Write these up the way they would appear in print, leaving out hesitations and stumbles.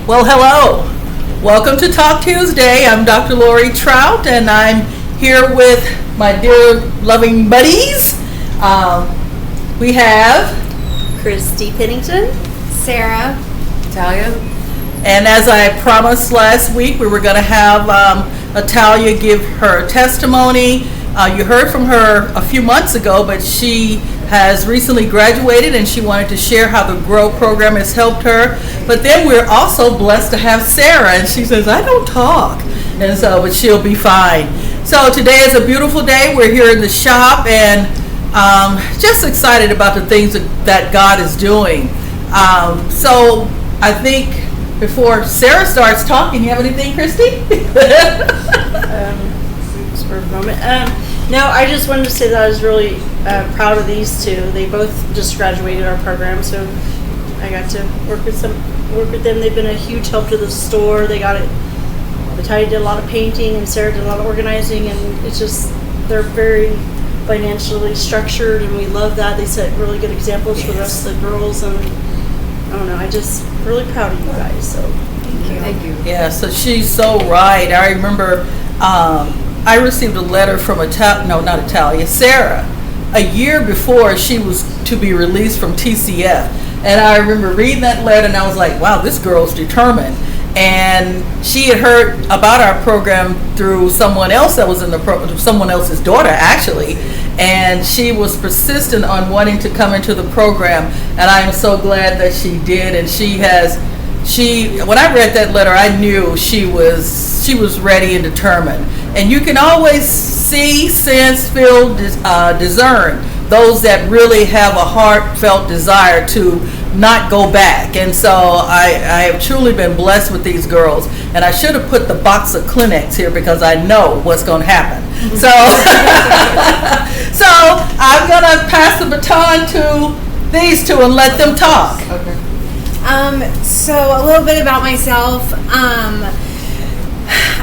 Well, hello. Welcome to Talk Tuesday. I'm Dr. Lorrie Trout, and I'm here with my dear loving buddies. We have Christi Pennington, Sarah, Italia. And as I promised last week, we were going to have Italia give her testimony. You heard from her a few months ago, but she has recently graduated and she wanted to share how the GROW program has helped her. But then we're also blessed to have Sarah, and she says, I don't talk. And so, but she'll be fine. So today is a beautiful day. We're here in the shop and just excited about the things that God is doing. So I think before Sarah starts talking, you have anything, Christy? just for a moment. No, I just wanted to say that I was really proud of these two. They both just graduated our program, so I got to work with them. They've been a huge help to the store. They got it. Natalia did a lot of painting, and Sarah did a lot of organizing, and it's just they're very financially structured, and we love that. They set really good examples for the rest of the girls, and I don't know. I just really proud of you guys. So Thank you. Yeah, so she's so right. I remember I received a letter from Sarah, a year before she was to be released from TCF. And I remember reading that letter and I was like, wow, this girl's determined. And she had heard about our program through someone else that was in the program, someone else's daughter actually. And she was persistent on wanting to come into the program. And I am so glad that she did. And when I read that letter, I knew she was ready and determined. And you can always see, sense, feel, discern those that really have a heartfelt desire to not go back. And so I have truly been blessed with these girls. And I should have put the box of Kleenex here because I know what's going to happen. So, so I'm going to pass the baton to these two and let them talk. Okay. So a little bit about myself.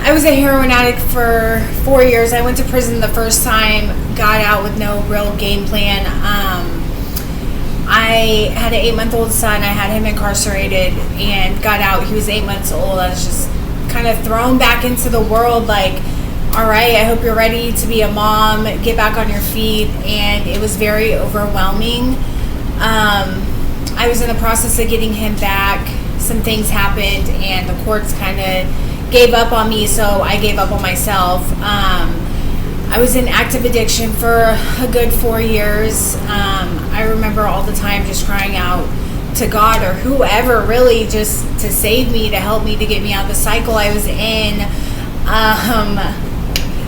I was a heroin addict for 4 years. I went to prison the first time, got out with no real game plan. I had an 8-month-old son. I had him incarcerated and got out. He was 8 months old. I was just kind of thrown back into the world like, all right, I hope you're ready to be a mom, get back on your feet. And it was very overwhelming. I was in the process of getting him back. Some things happened and the courts kind of gave up on me, so I gave up on myself. I was in active addiction for a good 4 years. I remember all the time just crying out to God or whoever really just to save me, to help me, to get me out of the cycle I was in.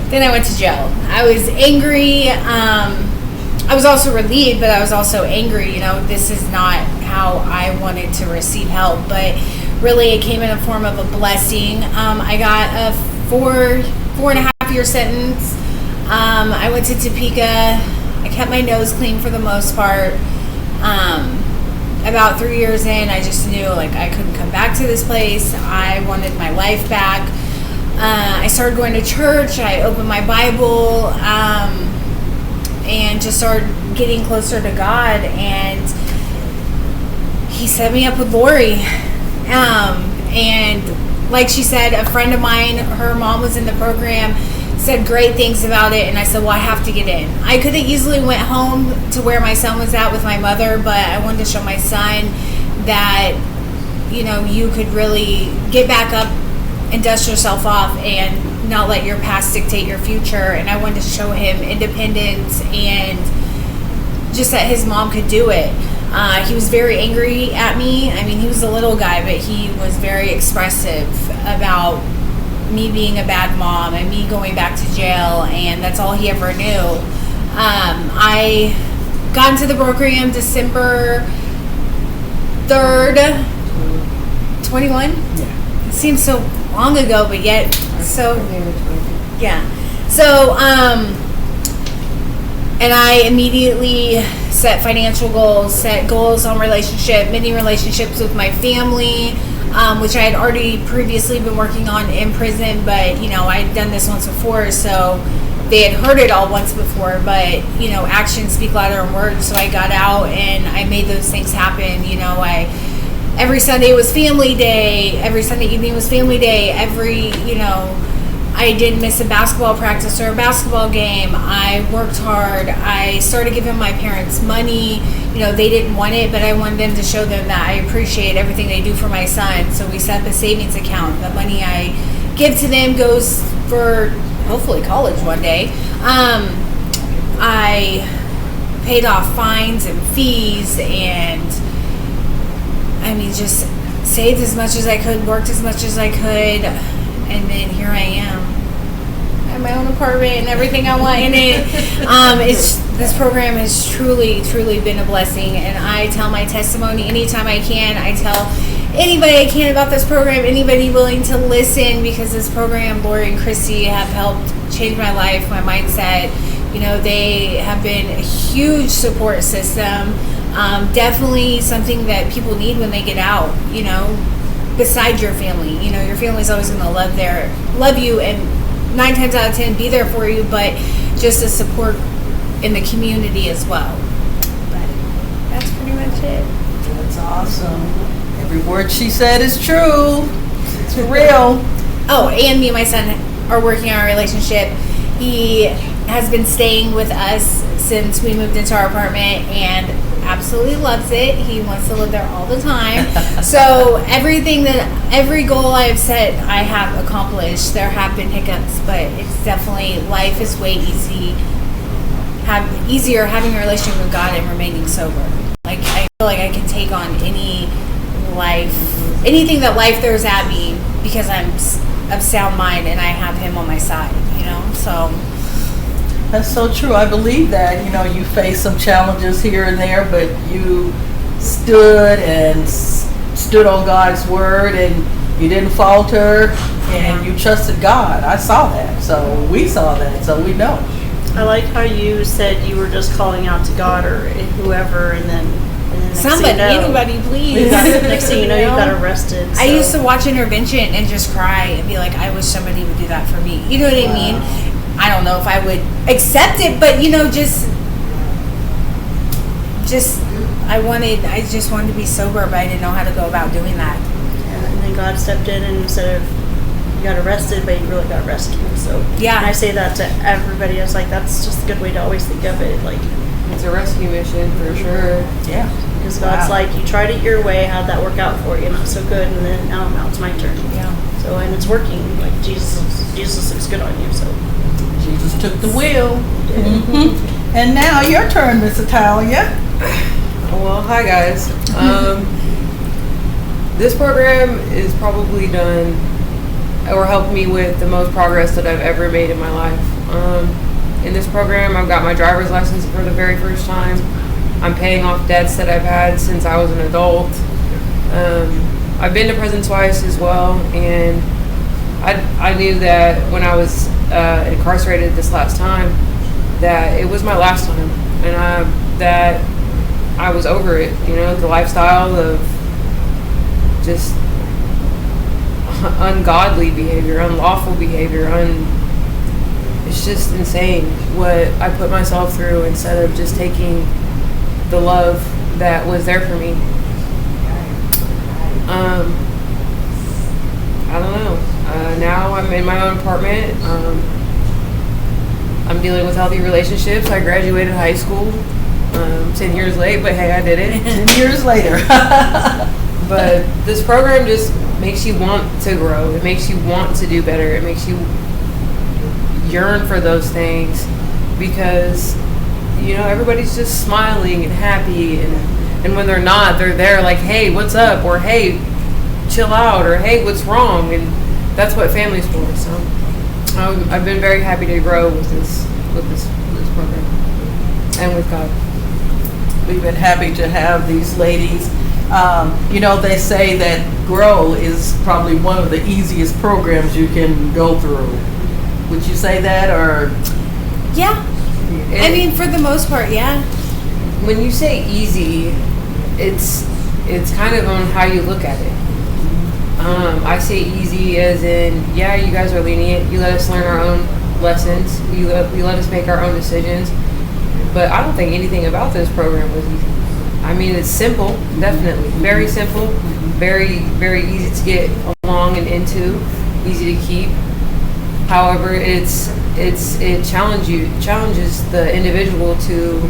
Then I went to jail. I was angry. I was also relieved, but I was also angry. This is not how I wanted to receive help, but really it came in a form of a blessing. I got a four and a half year sentence. I went to Topeka. I kept my nose clean for the most part. About 3 years in, I just knew I couldn't come back to this place. I wanted my life back. I started going to church. I opened my Bible, and just started getting closer to God, and he set me up with Lorrie. And like she said, a friend of mine, her mom was in the program, said great things about it, and I said, well, I have to get in. I could have easily went home to where my son was at with my mother, but I wanted to show my son that, you could really get back up and dust yourself off and not let your past dictate your future. And I wanted to show him independence and just that his mom could do it. He was very angry at me. I mean, he was a little guy, but he was very expressive about me being a bad mom and me going back to jail, and that's all he ever knew. I got into the program December 3rd, 21? Yeah. It seems so long ago, but yet so, yeah. So, and I immediately set financial goals, set goals on many relationships with my family, which I had already previously been working on in prison, but, I'd done this once before, so they had heard it all once before, but, actions speak louder than words, so I got out and I made those things happen. I every Sunday was family day. Every Sunday evening was family day. I didn't miss a basketball practice or a basketball game. I worked hard. I started giving my parents money. They didn't want it, but I wanted them to show them that I appreciate everything they do for my son. So we set up a savings account. The money I give to them goes for hopefully college one day. I paid off fines and fees, and just saved as much as I could, worked as much as I could, and then here I am. I have my own apartment and everything I want in it. This program has truly, truly been a blessing, and I tell my testimony anytime I can. I tell anybody I can about this program, anybody willing to listen, because this program, Lorrie and Christi, have helped change my life, my mindset. They have been a huge support system. Definitely something that people need when they get out, besides your family. Your family's always going to love you, and 9 times out of 10 be there for you, but just a support in the community as well. But that's pretty much it. That's awesome. Every word she said is true. It's real. Oh, and me and my son are working on our relationship. He has been staying with us since we moved into our apartment and absolutely loves it. He wants to live there all the time. So every goal I've set, I have accomplished. There have been hiccups, but it's definitely, life is way easier having a relationship with God and remaining sober. I feel like I can take on anything that life throws at me, because I'm of sound mind and I have Him on my side, so. That's so true. I believe that, you face some challenges here and there, but you stood on God's word, and you didn't falter, and you trusted God. I saw that. So we saw that. So we know. I like how you said you were just calling out to God or whoever, and then anybody, please. Next thing you know, you got arrested. So. I used to watch Intervention and just cry and be like, I wish somebody would do that for me. You know what I mean? I don't know if I would accept it, but I just wanted to be sober, but I didn't know how to go about doing that. Yeah, and then God stepped in, and instead of you got arrested, but you really got rescued. So yeah, and I say that to everybody. I was like, that's just a good way to always think of it. Like, it's a rescue mission for sure. Yeah, because God's like, you tried it your way. How'd that work out for you? Not so good, and then now it's my turn. Yeah. So and it's working. Like Jesus looks good on you. So. Jesus took the wheel. Mm-hmm. And now your turn, Miss Italia. Well, hi guys. This program is probably done or helped me with the most progress that I've ever made in my life. In this program, I've got my driver's license for the very first time. I'm paying off debts that I've had since I was an adult. I've been to prison twice as well, and I knew that when I was incarcerated this last time, that it was my last time, and that I was over it. The lifestyle of just ungodly behavior, unlawful behavior, it's just insane what I put myself through instead of just taking the love that was there for me. I don't know. Now I'm in my own apartment. I'm dealing with healthy relationships. I graduated high school 10 years late, but hey, I did it. 10 years later. But this program just makes you want to grow. It makes you want to do better. It makes you yearn for those things, because everybody's just smiling and happy, and when they're not, they're there like, hey, what's up, or hey, chill out, or hey, what's wrong, and that's what family's for. So I've been very happy to grow with this program and with God. We've been happy to have these ladies. They say that Grow is probably one of the easiest programs you can go through. Would you say that, or? Yeah. For the most part, yeah. When you say easy, it's kind of on how you look at it. I say easy as in, yeah, you guys are lenient. You let us learn our own lessons. You let us make our own decisions. But I don't think anything about this program was easy. I mean, it's simple, definitely. Very simple, very, very easy to get along and into, easy to keep. However, it challenges the individual to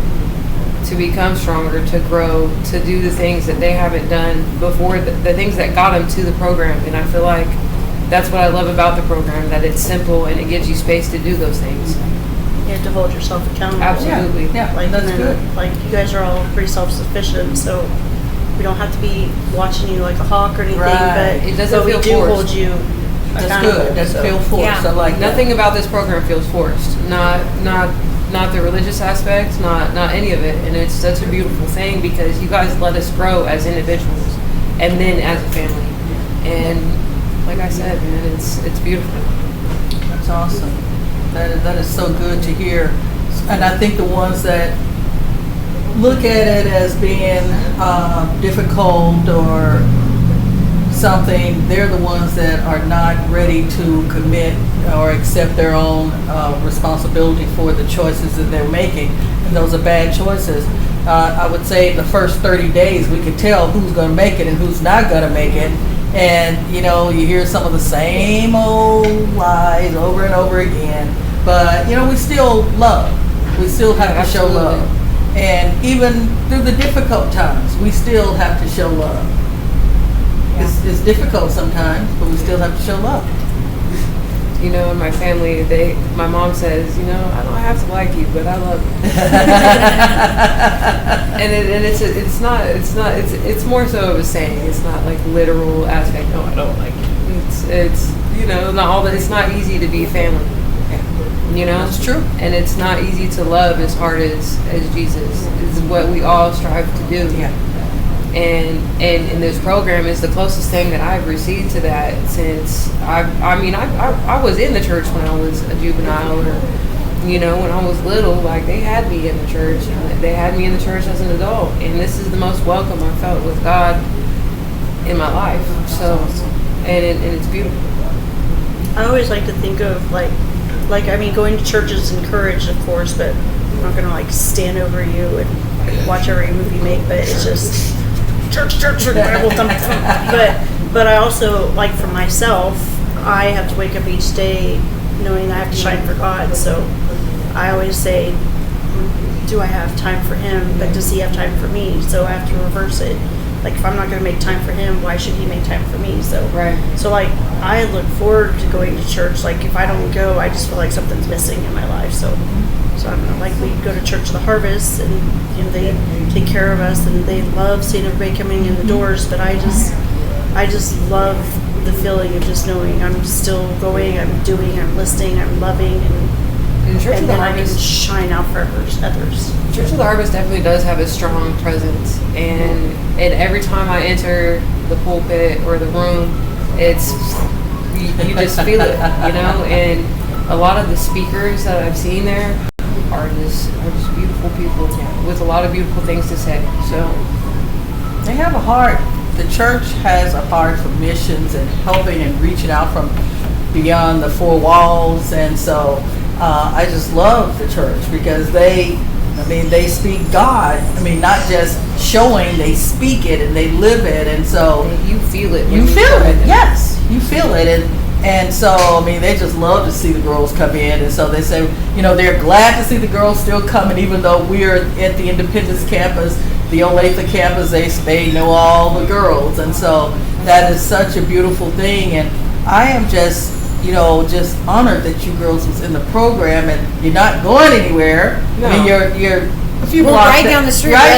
become stronger, to grow, to do the things that they haven't done before, the things that got them to the program. And I feel like that's what I love about the program, that it's simple and it gives you space to do those things. You have to hold yourself accountable. Absolutely. Yeah, Like, that's good. Like, you guys are all pretty self-sufficient, so we don't have to be watching you like a hawk or anything, Right. but, It doesn't but we feel do forced. hold you That's accountable. good. That's so. feel forced. Yeah. I like that. Nothing about this program feels forced. Not the religious aspects, not any of it. And it's such a beautiful thing because you guys let us grow as individuals and then as a family. And like I said, man, it's beautiful. That's awesome. That is so good to hear. And I think the ones that look at it as being difficult or something, they're the ones that are not ready to commit or accept their own responsibility for the choices that they're making. And those are bad choices. I would say the first 30 days we could tell who's going to make it and who's not going to make it. And, you know, you hear some of the same old lies over and over again. But, you know, we still love. We still have to show Absolutely. love. And even through the difficult times, we still have to show love. It's difficult sometimes, but we still have to show love. You know, in my family, my mom says, you know, I don't have to like you, but I love you. and it's more so of a saying. It's not like literal aspect. No, I don't like you. It's you know, not all that. It's not easy to be family. You know, That's true. And it's not easy to love as hard as Jesus. It's what we all strive to do. Yeah. And this program is the closest thing that I've received to that since I was in the church when I was a juvenile, or you know, when I was little. Like, they had me in the church, and they had me in the church as an adult, and this is the most welcome I felt with God in my life. So, and it's beautiful. I always like to think of like I mean, going to church is encouraged, of course, but I'm not gonna like stand over you and watch every move you make. But it's just church, Bible, thump. But I also, like, for myself, I have to wake up each day knowing I have to shine for God. So I always say, do I have time for Him? But does He have time for me? So I have to reverse it. Like, if I'm not going to make time for Him, why should He make time for me? So, Right. So like, I look forward to going to church. Like, if I don't go, I just feel like something's missing in my life. So I don't know. Like, we go to Church of the Harvest, and you know, they take care of us, and they love seeing everybody coming in the doors. But I just love the feeling of just knowing I'm still going, I'm doing, I'm listening, I'm loving, and Church of the then I can Harvest. shine out for others. Church of the Harvest definitely does have a strong presence, and every time I enter the pulpit or the room, it's you just feel it, you know. And a lot of the speakers that I've seen there are just beautiful people with a lot of beautiful things to say. So They have a heart. The church has a heart for missions and helping and reaching out from beyond the four walls. And so I just love the church because they speak God. I mean, not just showing, they speak it and they live it. And so you feel it. you feel it. Yes, you feel it. And so, I mean, they just love to see the girls come in. And so they say, you know, they're glad to see the girls still coming, even though we're at the Independence campus, the Olathe campus, they know all the girls. And so that is such a beautiful thing. And I am just, you know, just honored that you girls was in the program and you're not going anywhere. No. I mean, you're a few Well, blocks right down the street, right?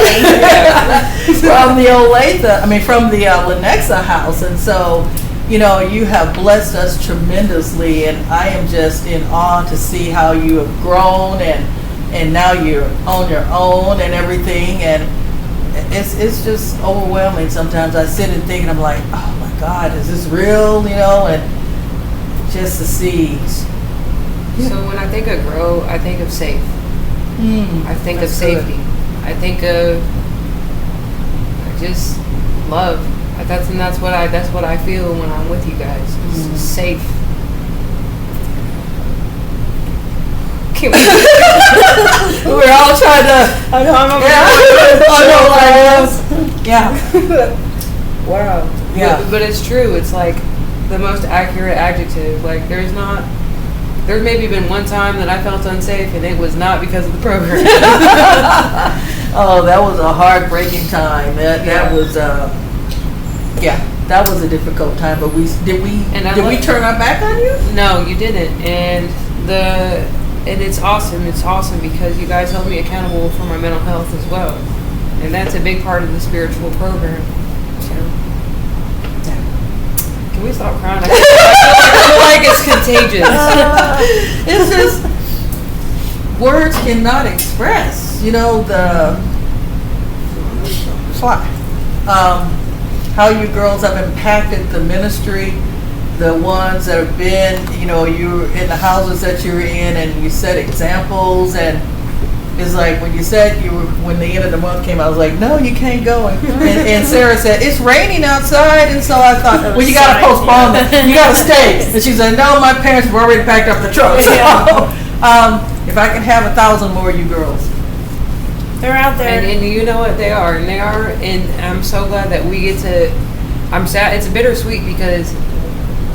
really. From the from the Lenexa house. And so, you know, you have blessed us tremendously, and I am just in awe to see how you have grown, and now you're on your own and everything, and it's just overwhelming. Sometimes I sit and think, and I'm like, oh my God, is this real? You know, and just to see. So when I think of grow, I think of safe. I think of That's safety. good. I think of just love. That's what I feel when I'm with you guys. It's safe. Can we? We're all trying to. I know, I'm over Yeah. Wow. Yeah. But it's true. It's like the most accurate adjective. Like there's maybe been one time that I felt unsafe, and it was not because of the program. Oh, that was a heartbreaking time. That was that was a difficult time. But did we turn our back on you? No, you didn't. And it's awesome. It's awesome because you guys held me accountable for my mental health as well, and that's a big part of the spiritual program. So, can we stop crying? I feel like it's contagious. It's just words cannot express. You know how you girls have impacted the ministry. The ones that have been, you're in the houses that you're in, and you set examples. And it's like when you said when the end of the month came, I was like, no, you can't go. And Sarah said, it's raining outside. And so I thought, well, you got to postpone that. You got to stay. And she said, no, my parents have already packed up the truck. So, if I can have 1,000 more of you girls. They're out there. And you know what? They are. And I'm so glad that we get to, I'm sad. It's bittersweet because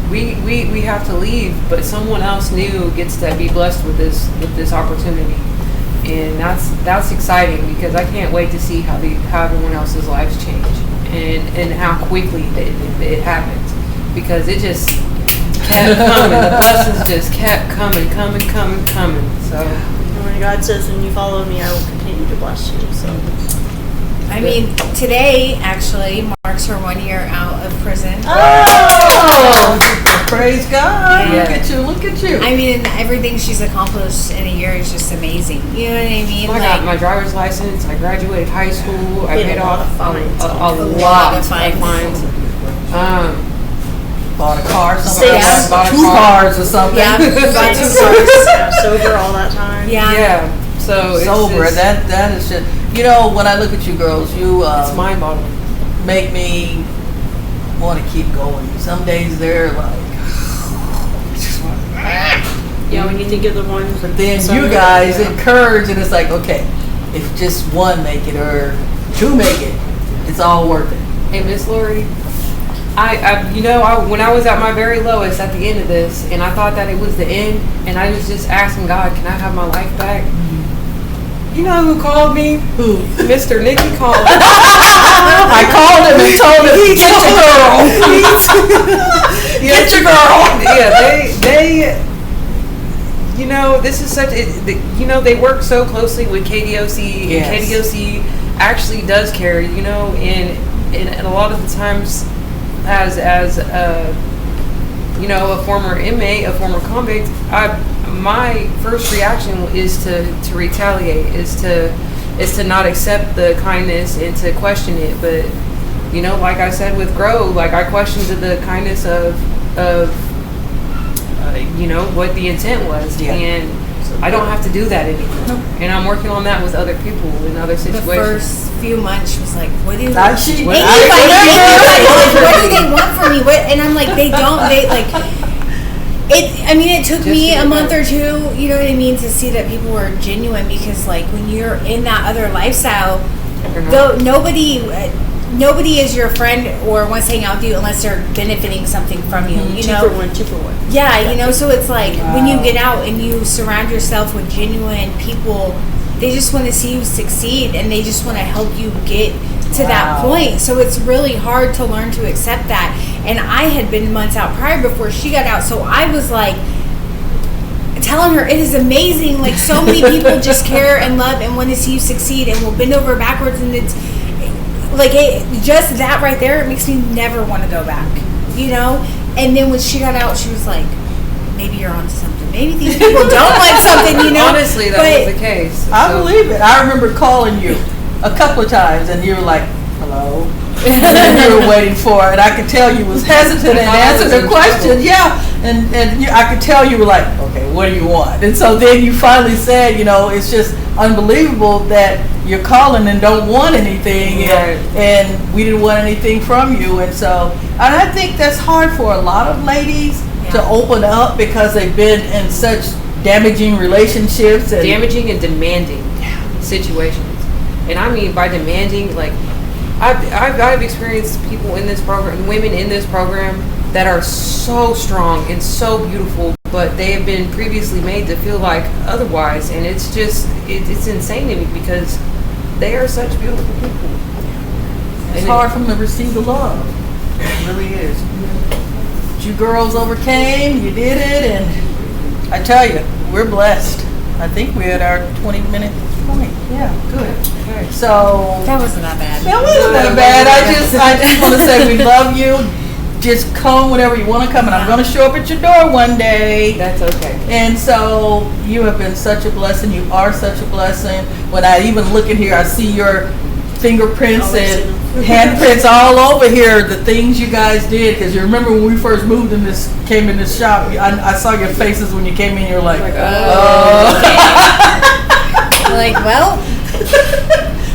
we have to leave, but someone else new gets to be blessed with this opportunity. And that's exciting because I can't wait to see how everyone else's lives change and how quickly it happens, because it just kept coming. The blessings just kept coming. So And when God says, "When you follow me, I will continue to bless you." So I mean, today actually marks her 1 year out of prison. Oh, praise God! Yeah. Look at you! I mean, everything she's accomplished in a year is just amazing. You know what I mean? I got my driver's license. I graduated high school. I paid off a lot of fines. Bought a car. Bought a two cars or something. Yeah, bought 2 cars. sober all that time. Yeah. So Sober. it's just, that is just. When I look at you girls, you it's mind-boggling. make me want to keep going. Some days they're like, Yeah, when you think of the ones. but then you guys encourage, and it's like, okay, if just one make it or 2 make it, it's all worth it. Hey, Miss Lorrie, when I was at my very lowest at the end of this, and I thought that it was the end, and I was just asking God, can I have my life back? You know who called me? Who? Mr. Nicky called. I called him and told him, get your girl. Get your girl. Yeah, they this is such, they work so closely with KDOC, Yes. and KDOC actually does care, and a lot of the times as a former inmate, a former convict, my first reaction is to retaliate, is to not accept the kindness and to question it. But like I said with Grow, like I questioned the kindness of what the intent was, and I don't have to do that anymore. And I'm working on that with other people in other The situations. first few months, she was like, "What do you?" What What do do they want from me? And I'm like, they don't. They like. It took me a month or 2, you know what I mean, to see that people were genuine, because like when you're in that other lifestyle, though nobody is your friend or wants to hang out with you unless they're benefiting something from you. You know, 2 for 1. Yeah, so it's like when you get out and you surround yourself with genuine people, they just want to see you succeed and they just want to help you get to that point. So it's really hard to learn to accept that. And I had been months out prior before she got out, so I was like telling her, it is amazing, like so many people just care and love and want to see you succeed and will bend over backwards, and it's like just that right there, it makes me never want to go back, and then when she got out, she was like, maybe you're onto something, maybe these people don't want something, Honestly, that was the case. I believe it. I remember calling you a couple of times, and you were like, hello. And you were waiting for it. I could tell you was hesitant and answered the question. Yeah, and I could tell you were like, okay, what do you want? And so then you finally said, it's just unbelievable that you're calling and don't want anything, and we didn't want anything from you. And I think that's hard for a lot of ladies to open up, because they've been in such damaging relationships and damaging and demanding situations. And I mean by demanding, like I've experienced people in this program, women in this program that are so strong and so beautiful, but they have been previously made to feel like otherwise, and it's just it's insane to me because they are such beautiful people. it's hard for them to receive the love. It really is. But you girls overcame, you did it, and I tell you, we're blessed. I think we're at our 20-minute point. Yeah, good. Okay. So That wasn't that bad. that wasn't that bad. I just want to say we love you. Just come whenever you want to come, and I'm going to show up at your door one day. That's okay. And so you have been such a blessing. You are such a blessing. When I even look in here, I see your fingerprints and handprints all over here. The things you guys did, because you remember when we first came in this shop. I saw your faces when you came in. You're like, oh. Like, well,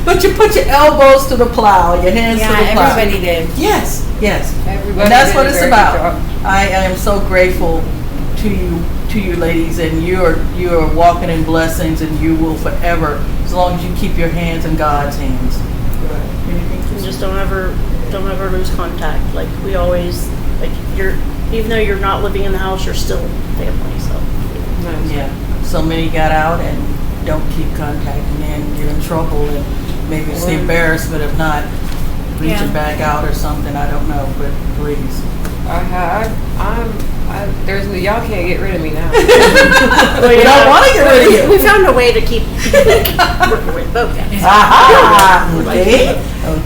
But you put your elbows to the plow, your hands to the plow. everybody did. Yes. Everybody And that's did what a it's very about. good job. I am so grateful to you ladies, and you're walking in blessings, and you will forever, as long as you keep your hands in God's hands. And just don't ever lose contact. Like we always, like even though you're not living in the house, you're still family. So Nice. Yeah. So many got out and don't keep contacting and get in trouble, and maybe it's the embarrassment of not reaching back out or something. I don't know, but please. There's y'all can't get rid of me now. We don't want to get rid of you. we found a way to keep working with both. Aha!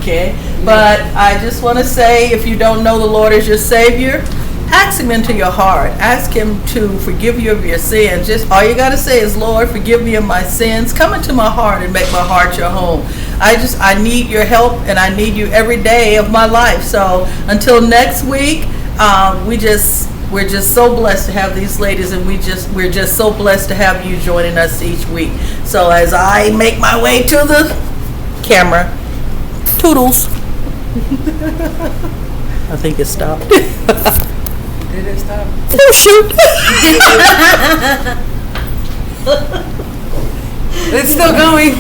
Okay. But I just want to say, if you don't know the Lord as your Savior, ask Him into your heart. Ask Him to forgive you of your sins. Just all you got to say is, Lord, forgive me of my sins. Come into my heart and make my heart your home. I need your help, and I need you every day of my life. So until next week, we're just so blessed to have these ladies, and we're just so blessed to have you joining us each week. So as I make my way to the camera, toodles. I think it stopped. Did it stop? Oh shoot! It's still going.